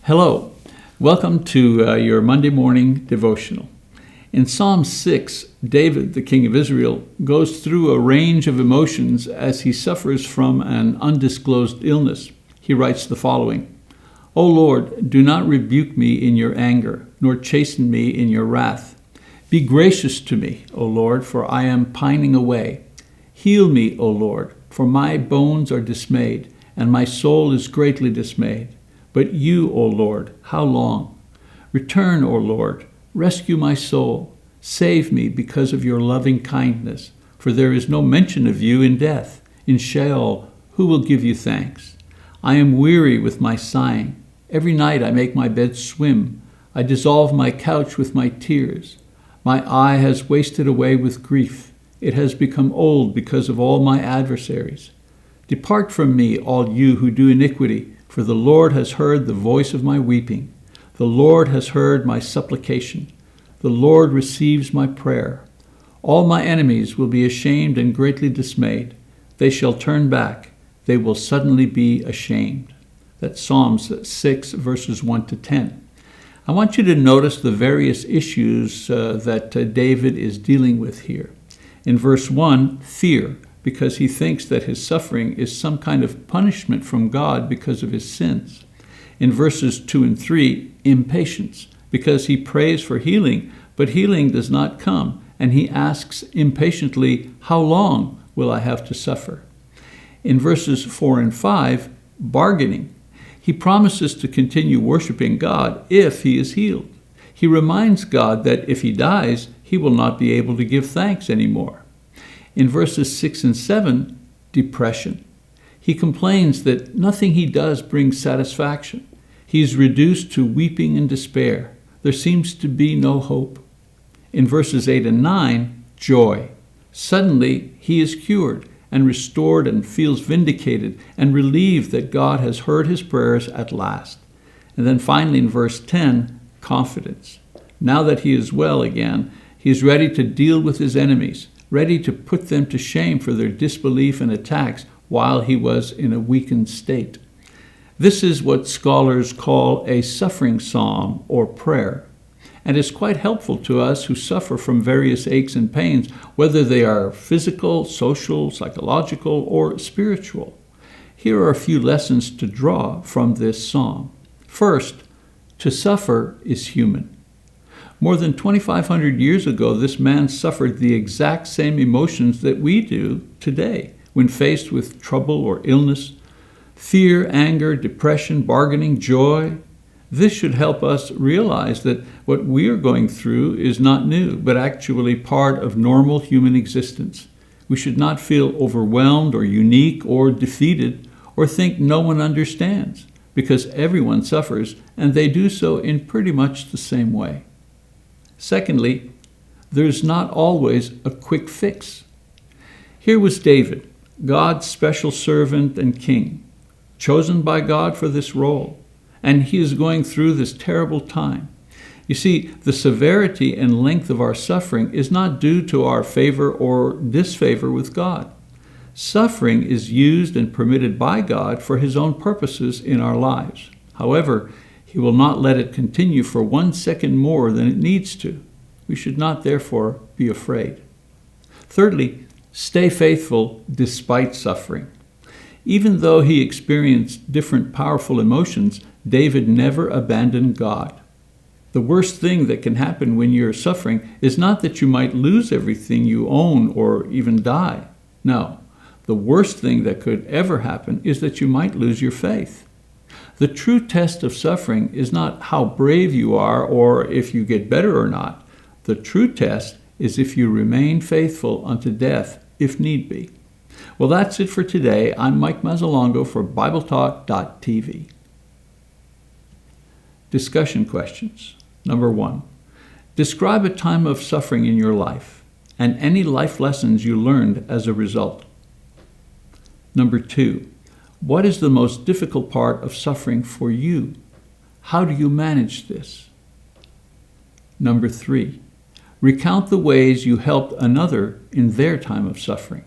Hello, welcome to your Monday morning devotional. In Psalm 6, David, the king of Israel, goes through a range of emotions as he suffers from an undisclosed illness. He writes the following: O Lord, do not rebuke me in your anger, nor chasten me in your wrath. Be gracious to me, O Lord, for I am pining away. Heal me, O Lord, for my bones are dismayed, and my soul is greatly dismayed. But you, O Lord, how long? Return, O Lord, rescue my soul. Save me because of your loving kindness, for there is no mention of you in death. In Sheol, who will give you thanks? I am weary with my sighing. Every night I make my bed swim. I dissolve my couch with my tears. My eye has wasted away with grief. It has become old because of all my adversaries. Depart from me, all you who do iniquity, for the Lord has heard the voice of my weeping. The Lord has heard my supplication. The Lord receives my prayer. All my enemies will be ashamed and greatly dismayed. They shall turn back. They will suddenly be ashamed. That's Psalms 6, verses 1 to 10. I want you to notice the various issues that David is dealing with here. In verse 1, fear, because he thinks that his suffering is some kind of punishment from God because of his sins. In verses 2 and 3, impatience, because he prays for healing, but healing does not come, and he asks impatiently, how long will I have to suffer? In verses 4 and 5, bargaining. He promises to continue worshiping God if he is healed. He reminds God that if he dies, he will not be able to give thanks anymore. In verses 6 and 7, depression. He complains that nothing he does brings satisfaction. He is reduced to weeping and despair. There seems to be no hope. In verses 8 and 9, joy. Suddenly he is cured and restored and feels vindicated and relieved that God has heard his prayers at last. And then finally in verse 10, confidence. Now that he is well again, he is ready to deal with his enemies, ready to put them to shame for their disbelief and attacks while he was in a weakened state. This is what scholars call a suffering psalm or prayer, and is quite helpful to us who suffer from various aches and pains, whether they are physical, social, psychological, or spiritual. Here are a few lessons to draw from this psalm. First, to suffer is human. More than 2,500 years ago, this man suffered the exact same emotions that we do today when faced with trouble or illness: fear, anger, depression, bargaining, joy. This should help us realize that what we are going through is not new, but actually part of normal human existence. We should not feel overwhelmed or unique or defeated or think no one understands, because everyone suffers, and they do so in pretty much the same way. Secondly, there's not always a quick fix. Here was David, God's special servant and king, chosen by God for this role, and he is going through this terrible time. You see, the severity and length of our suffering is not due to our favor or disfavor with God. Suffering is used and permitted by God for his own purposes in our lives. However, he will not let it continue for 1 second more than it needs to. We should not, therefore, be afraid. Thirdly, stay faithful despite suffering. Even though he experienced different powerful emotions, David never abandoned God. The worst thing that can happen when you're suffering is not that you might lose everything you own or even die. No, the worst thing that could ever happen is that you might lose your faith. The true test of suffering is not how brave you are or if you get better or not. The true test is if you remain faithful unto death, if need be. Well, that's it for today. I'm Mike Mazzalongo for BibleTalk.tv. Discussion questions. Number 1. Describe a time of suffering in your life and any life lessons you learned as a result. Number 2. What is the most difficult part of suffering for you? How do you manage this? Number 3. Recount the ways you helped another in their time of suffering.